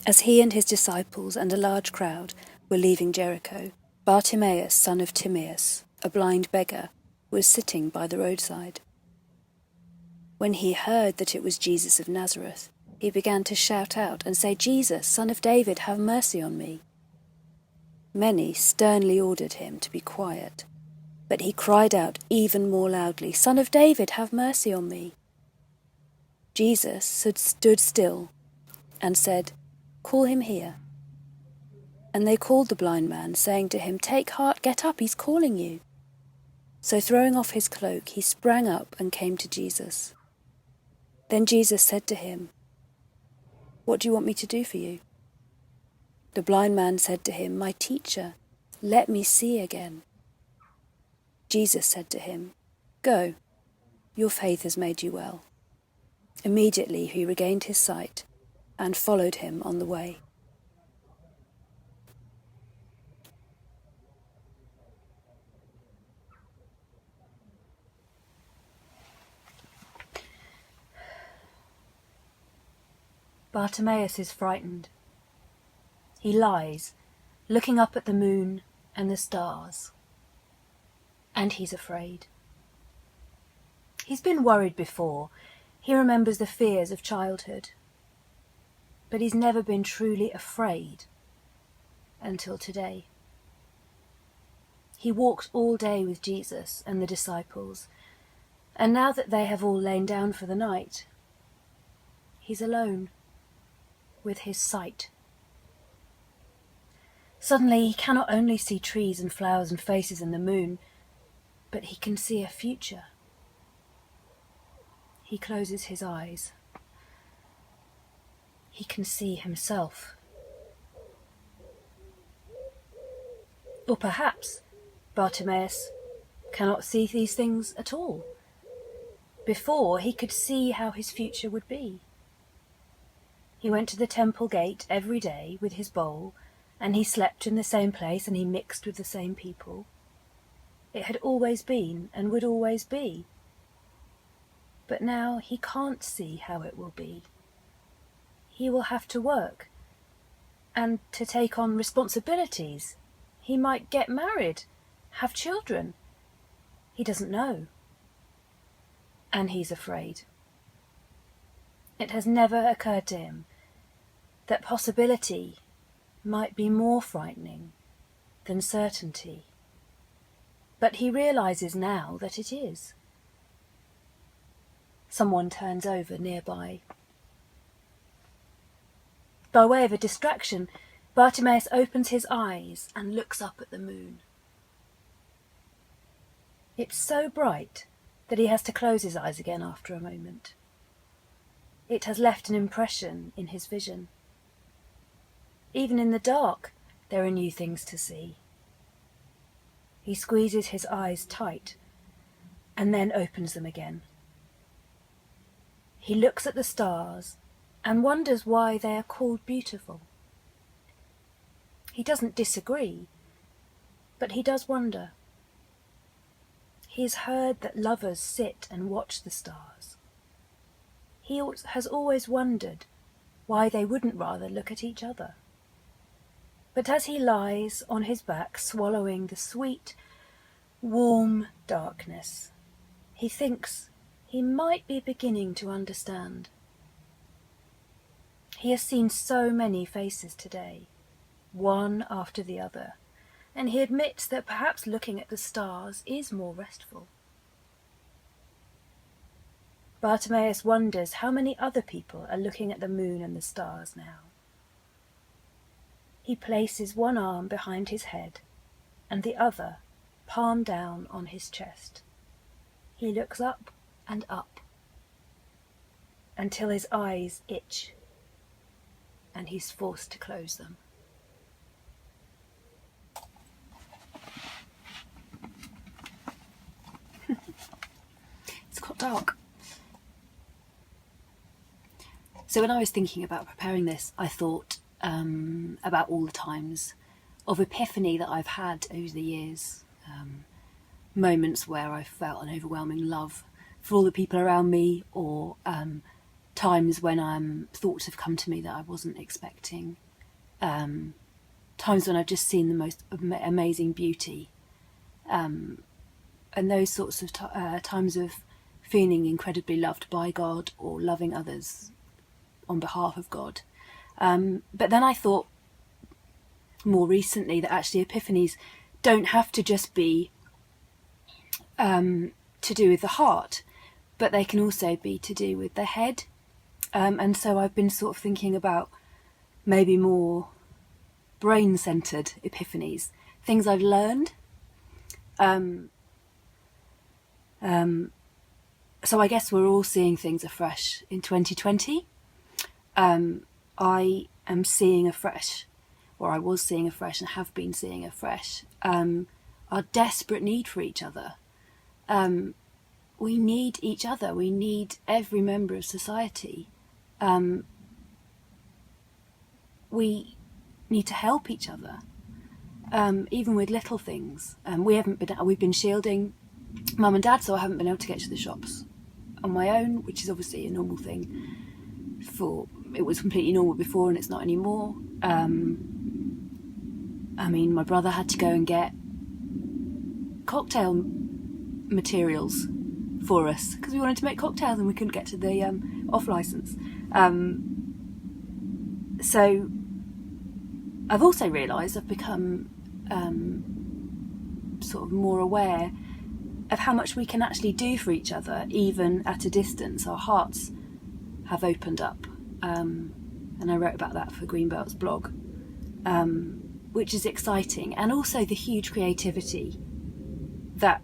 As he and his disciples and a large crowd were leaving Jericho, Bartimaeus, son of Timaeus, a blind beggar, was sitting by the roadside. When he heard that it was Jesus of Nazareth, he began to shout out and say, "Jesus, Son of David, have mercy on me." Many sternly ordered him to be quiet, but he cried out even more loudly, "Son of David, have mercy on me." Jesus stood still and said, "Call him here." And they called the blind man, saying to him, "Take heart, get up, he's calling you." So throwing off his cloak, he sprang up and came to Jesus. Then Jesus said to him, "What do you want me to do for you?" The blind man said to him, "My teacher, let me see again." Jesus said to him, "Go, your faith has made you well." Immediately he regained his sight and followed him on the way. Bartimaeus is frightened. He lies, looking up at the moon and the stars. And he's afraid. He's been worried before. He remembers the fears of childhood. But he's never been truly afraid until today. He walked all day with Jesus and the disciples, and now that they have all lain down for the night, he's alone with his sight. Suddenly he cannot only see trees and flowers and faces and the moon, but he can see a future. He closes his eyes. He can see himself. Or perhaps Bartimaeus cannot see these things at all. Before, he could see how his future would be. He went to the temple gate every day with his bowl, and he slept in the same place, and he mixed with the same people. It had always been and would always be. But now he can't see how it will be. He will have to work and to take on responsibilities. He might get married, have children. He doesn't know. And he's afraid. It has never occurred to him that possibility might be more frightening than certainty. But he realizes now that it is. Someone turns over nearby. By way of a distraction, Bartimaeus opens his eyes and looks up at the moon. It's so bright that he has to close his eyes again after a moment. It has left an impression in his vision. Even in the dark, there are new things to see. He squeezes his eyes tight and then opens them again. He looks at the stars and wonders why they are called beautiful. He doesn't disagree, but he does wonder. He has heard that lovers sit and watch the stars. He has always wondered why they wouldn't rather look at each other. But as he lies on his back swallowing the sweet, warm darkness, he thinks he might be beginning to understand. He has seen so many faces today, one after the other, and he admits that perhaps looking at the stars is more restful. Bartimaeus wonders how many other people are looking at the moon and the stars now. He places one arm behind his head and the other palm down on his chest. He looks up and up until his eyes itch and he's forced to close them. It's got dark. So when I was thinking about preparing this, I thought about all the times of epiphany that I've had over the years. Moments where I felt an overwhelming love for all the people around me, or times when thoughts have come to me that I wasn't expecting, times when I've just seen the most amazing beauty, and those sorts of times of feeling incredibly loved by God or loving others on behalf of God. But then I thought more recently that actually epiphanies don't have to just be to do with the heart, but they can also be to do with the head. And so I've been sort of thinking about maybe more brain-centered epiphanies, things I've learned. So I guess we're all seeing things afresh in 2020. I am seeing afresh, or I was seeing afresh and have been seeing afresh, our desperate need for each other. We need each other. We need every member of society. We need to help each other, even with little things. We've been shielding Mum and Dad, so I haven't been able to get to the shops on my own, which is obviously a normal thing. It was completely normal before, and it's not anymore. I mean, my brother had to go and get cocktail materials for us because we wanted to make cocktails and we couldn't get to the off license. So I've also realised I've become sort of more aware of how much we can actually do for each other, even at a distance. Our hearts have opened up, and I wrote about that for Greenbelt's blog, which is exciting, and also the huge creativity that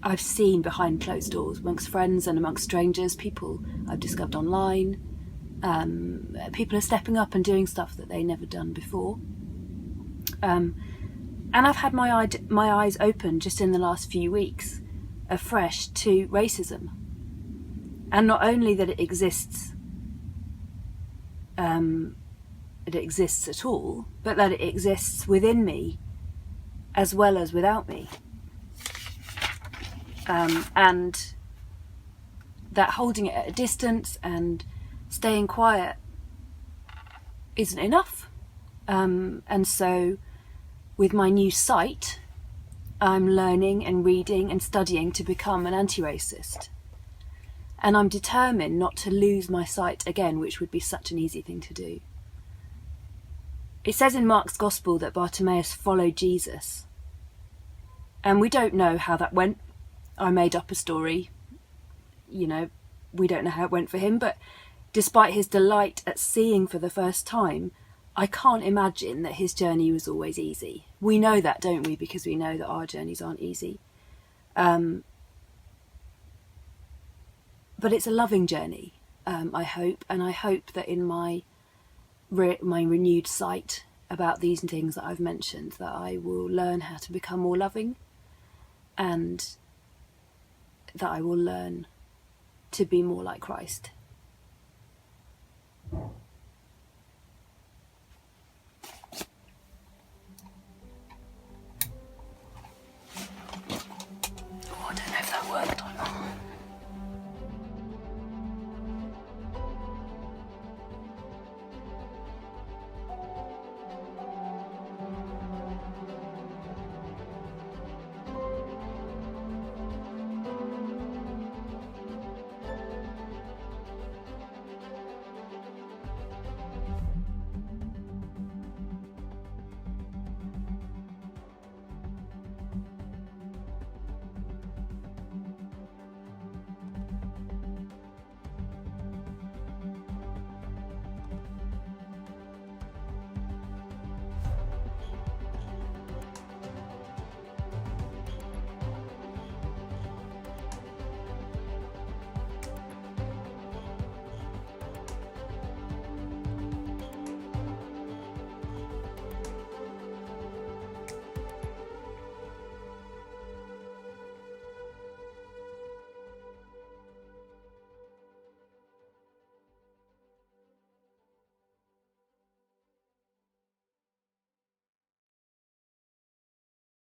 I've seen behind closed doors amongst friends and amongst strangers, people I've discovered online. People are stepping up and doing stuff that they've never done before. And I've had my eyes open just in the last few weeks afresh to racism. And not only that it exists at all, but that it exists within me as well as without me. And that holding it at a distance and staying quiet isn't enough. And so with my new site, I'm learning and reading and studying to become an anti-racist. And I'm determined not to lose my sight again, which would be such an easy thing to do. It says in Mark's Gospel that Bartimaeus followed Jesus. And we don't know how that went. I made up a story. We don't know how it went for him, but despite his delight at seeing for the first time, I can't imagine that his journey was always easy. We know that, don't we? Because we know that our journeys aren't easy. But it's a loving journey, I hope. And I hope that in my renewed sight about these things that I've mentioned, that I will learn how to become more loving, and that I will learn to be more like Christ.